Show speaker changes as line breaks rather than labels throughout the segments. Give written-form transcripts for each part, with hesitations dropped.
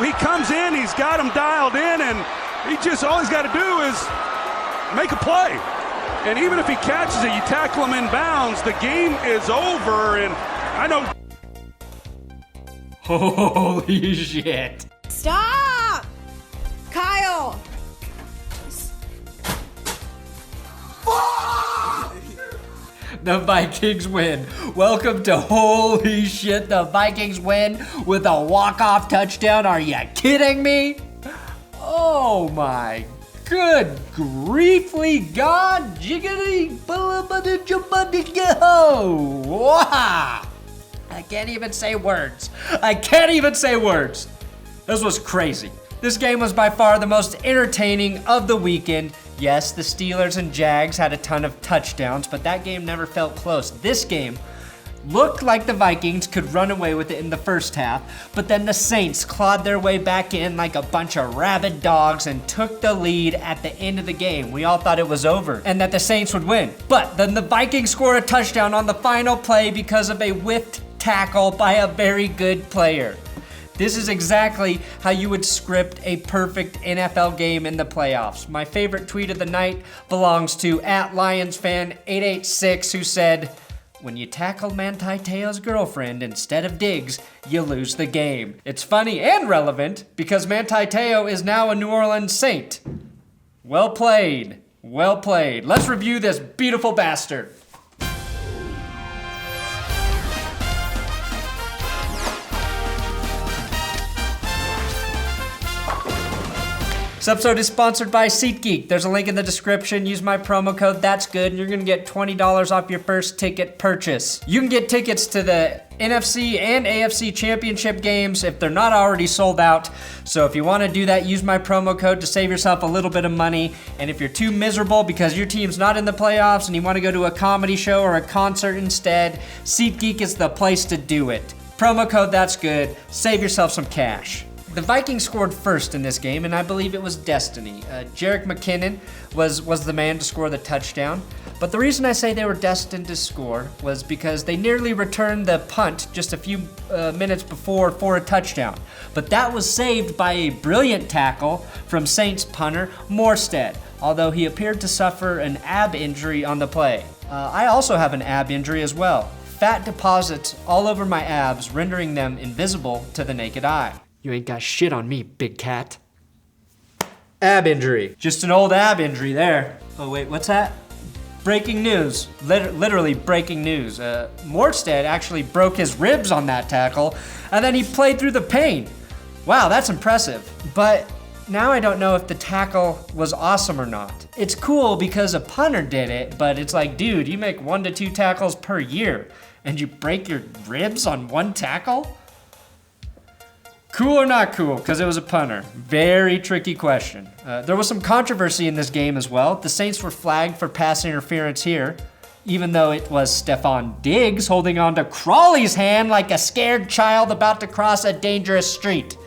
he comes in, he's got him dialed in, and he just, all he's got to do is make a play. And even if he catches it, you tackle him in bounds, the game is over. And I know.
Holy shit.
Stop! Kyle!
The Vikings win. Welcome to Holy Shit. The Vikings win with a walk-off touchdown. Are you kidding me? Oh my good griefly God. Jiggity wow. I can't even say words. This was crazy. This game was by far the most entertaining of the weekend. Yes, the Steelers and Jags had a ton of touchdowns, but that game never felt close. This game looked like the Vikings could run away with it in the first half, but then the Saints clawed their way back in like a bunch of rabid dogs and took the lead at the end of the game. We all thought it was over and that the Saints would win. But then the Vikings scored a touchdown on the final play because of a whiffed tackle by a very good player. This is exactly how you would script a perfect NFL game in the playoffs. My favorite tweet of the night belongs to @LionsFan886, who said, "When you tackle Manti Te'o's girlfriend instead of Diggs, you lose the game." It's funny and relevant because Manti Te'o is now a New Orleans Saint. Well played. Well played. Let's review this beautiful bastard. This episode is sponsored by SeatGeek. There's a link in the description. Use my promo code ThatsGood and you're gonna get $20 off your first ticket purchase. You can get tickets to the NFC and AFC championship games if they're not already sold out. So if you wanna do that, use my promo code to save yourself a little bit of money. And if you're too miserable because your team's not in the playoffs and you wanna go to a comedy show or a concert instead, SeatGeek is the place to do it. Promo code ThatsGood, save yourself some cash. The Vikings scored first in this game, and I believe it was destiny. Jerick McKinnon was the man to score the touchdown. But the reason I say they were destined to score was because they nearly returned the punt just a few minutes before for a touchdown. But that was saved by a brilliant tackle from Saints punter Morstead, although he appeared to suffer an ab injury on the play. I also have an ab injury as well. Fat deposits all over my abs, rendering them invisible to the naked eye. You ain't got shit on me, big cat. Ab injury. Just an old ab injury there. Oh wait, what's that? Breaking news. Literally breaking news. Morstead actually broke his ribs on that tackle, and then he played through the pain. Wow, that's impressive. But now I don't know if the tackle was awesome or not. It's cool because a punter did it, but it's like, dude, you make 1 to 2 tackles per year, and you break your ribs on one tackle? Cool or not cool? Because it was a punter. Very tricky question. There was some controversy in this game as well. The Saints were flagged for pass interference here, even though it was Stefon Diggs holding on to Crawley's hand like a scared child about to cross a dangerous street.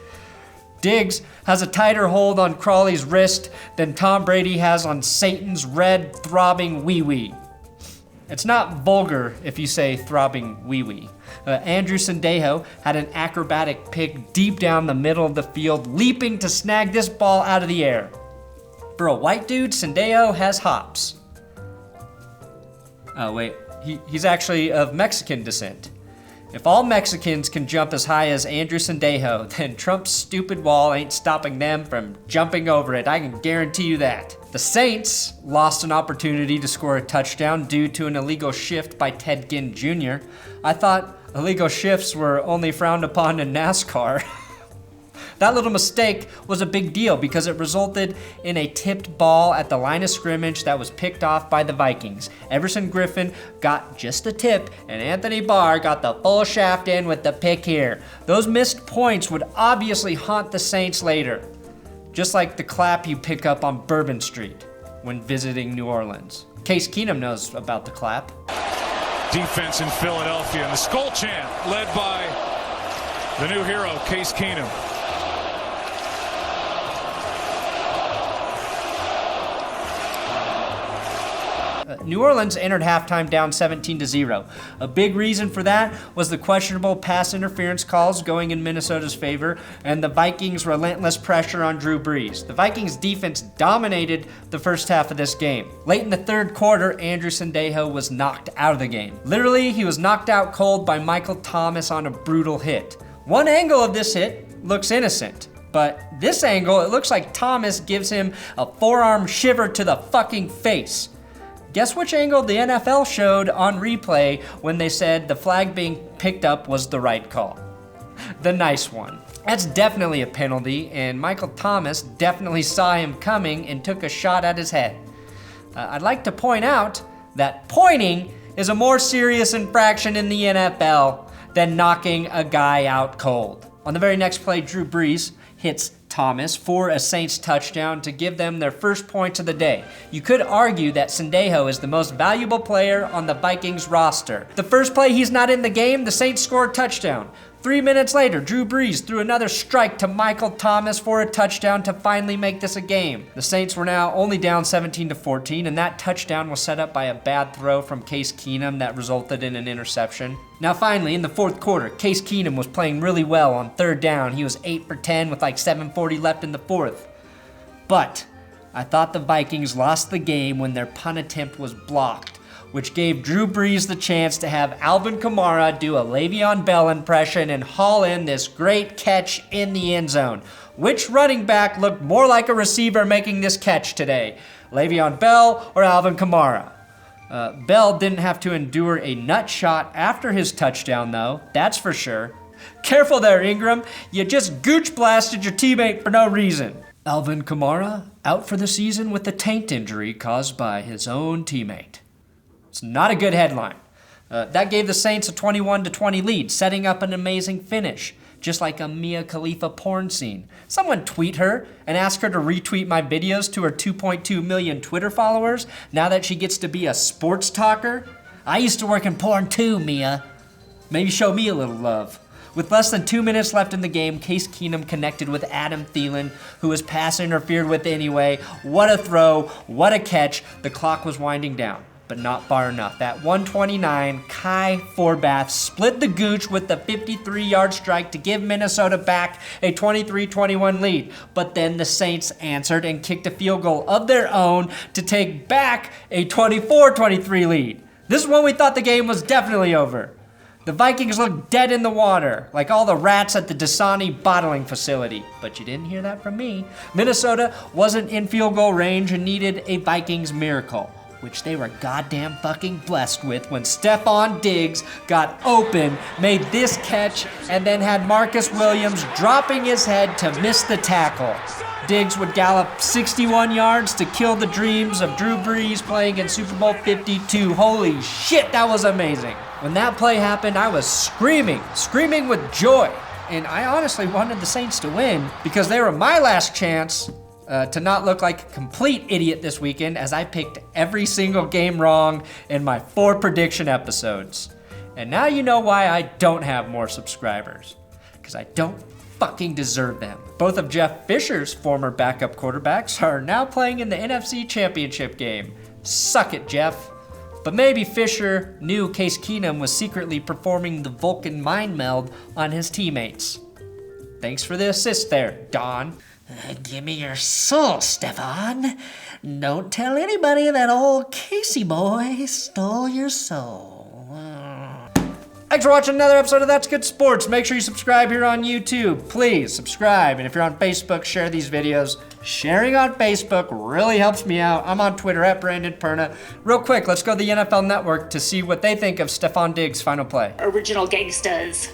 Diggs has a tighter hold on Crawley's wrist than Tom Brady has on Satan's red throbbing wee-wee. It's not vulgar if you say throbbing wee-wee. Andrew Sendejo had an acrobatic pick deep down the middle of the field, leaping to snag this ball out of the air. For a white dude, Sendejo has hops. Oh wait, he's actually of Mexican descent. If all Mexicans can jump as high as Andrew Sendejo, then Trump's stupid wall ain't stopping them from jumping over it. I can guarantee you that. The Saints lost an opportunity to score a touchdown due to an illegal shift by Ted Ginn Jr. I thought illegal shifts were only frowned upon in NASCAR. That little mistake was a big deal because it resulted in a tipped ball at the line of scrimmage that was picked off by the Vikings. Everson Griffen got just a tip, and Anthony Barr got the full shaft in with the pick here. Those missed points would obviously haunt the Saints later, just like the clap you pick up on Bourbon Street when visiting New Orleans. Case Keenum knows about the clap.
Defense in Philadelphia, and the Skull Chant led by the new hero, Case Keenum.
New Orleans entered halftime down 17-0. A big reason for that was the questionable pass interference calls going in Minnesota's favor and the Vikings' relentless pressure on Drew Brees. The Vikings defense dominated the first half of this game. Late in the third quarter, Andrew Sendejo was knocked out of the game. Literally, he was knocked out cold by Michael Thomas on a brutal hit. One angle of this hit looks innocent, but this angle, it looks like Thomas gives him a forearm shiver to the fucking face. Guess which angle the NFL showed on replay when they said the flag being picked up was the right call? The nice one. That's definitely a penalty, and Michael Thomas definitely saw him coming and took a shot at his head. I'd like to point out that pointing is a more serious infraction in the NFL than knocking a guy out cold. On the very next play, Drew Brees hits Thomas for a Saints touchdown to give them their first points of the day. You could argue that Sendejo is the most valuable player on the Vikings roster. The first play he's not in the game, the Saints score a touchdown. 3 minutes later, Drew Brees threw another strike to Michael Thomas for a touchdown to finally make this a game. The Saints were now only down 17-14, and that touchdown was set up by a bad throw from Case Keenum that resulted in an interception. Now finally, in the fourth quarter, Case Keenum was playing really well on third down. He was 8 for 10 with like 7:40 left in the fourth. But I thought the Vikings lost the game when their punt attempt was blocked, which gave Drew Brees the chance to have Alvin Kamara do a Le'Veon Bell impression and haul in this great catch in the end zone. Which running back looked more like a receiver making this catch today? Le'Veon Bell or Alvin Kamara? Bell didn't have to endure a nut shot after his touchdown though, that's for sure. Careful there, Ingram. You just gooch blasted your teammate for no reason. Alvin Kamara out for the season with a taint injury caused by his own teammate. It's not a good headline. That gave the Saints a 21-20 lead, setting up an amazing finish, just like a Mia Khalifa porn scene. Someone tweet her and ask her to retweet my videos to her 2.2 million Twitter followers now that she gets to be a sports talker. I used to work in porn too, Mia. Maybe show me a little love. With less than 2 minutes left in the game, Case Keenum connected with Adam Thielen, who was pass interfered with anyway. What a throw, what a catch. The clock was winding down, but not far enough. At 1:29, Kai Forbath split the gooch with the 53-yard strike to give Minnesota back a 23-21 lead. But then the Saints answered and kicked a field goal of their own to take back a 24-23 lead. This is when we thought the game was definitely over. The Vikings looked dead in the water, like all the rats at the Dasani bottling facility. But you didn't hear that from me. Minnesota wasn't in field goal range and needed a Vikings miracle, which they were goddamn fucking blessed with when Stefon Diggs got open, made this catch, and then had Marcus Williams dropping his head to miss the tackle. Diggs would gallop 61 yards to kill the dreams of Drew Brees playing in Super Bowl 52. Holy shit, that was amazing. When that play happened, I was screaming with joy. And I honestly wanted the Saints to win because they were my last chance to not look like a complete idiot this weekend, as I picked every single game wrong in my 4 prediction episodes. And now you know why I don't have more subscribers. Because I don't fucking deserve them. Both of Jeff Fisher's former backup quarterbacks are now playing in the NFC Championship game. Suck it, Jeff. But maybe Fisher knew Case Keenum was secretly performing the Vulcan mind meld on his teammates. Thanks for the assist there, Don.
Give me your soul, Stefon. Don't tell anybody that old Casey boy stole your soul.
Thanks for watching another episode of That's Good Sports. Make sure you subscribe here on YouTube. Please subscribe. And if you're on Facebook, share these videos. Sharing on Facebook really helps me out. I'm on Twitter at Brandon Perna. Real quick, let's go to the NFL Network to see what they think of Stefon Diggs' final play.
Original gangsters.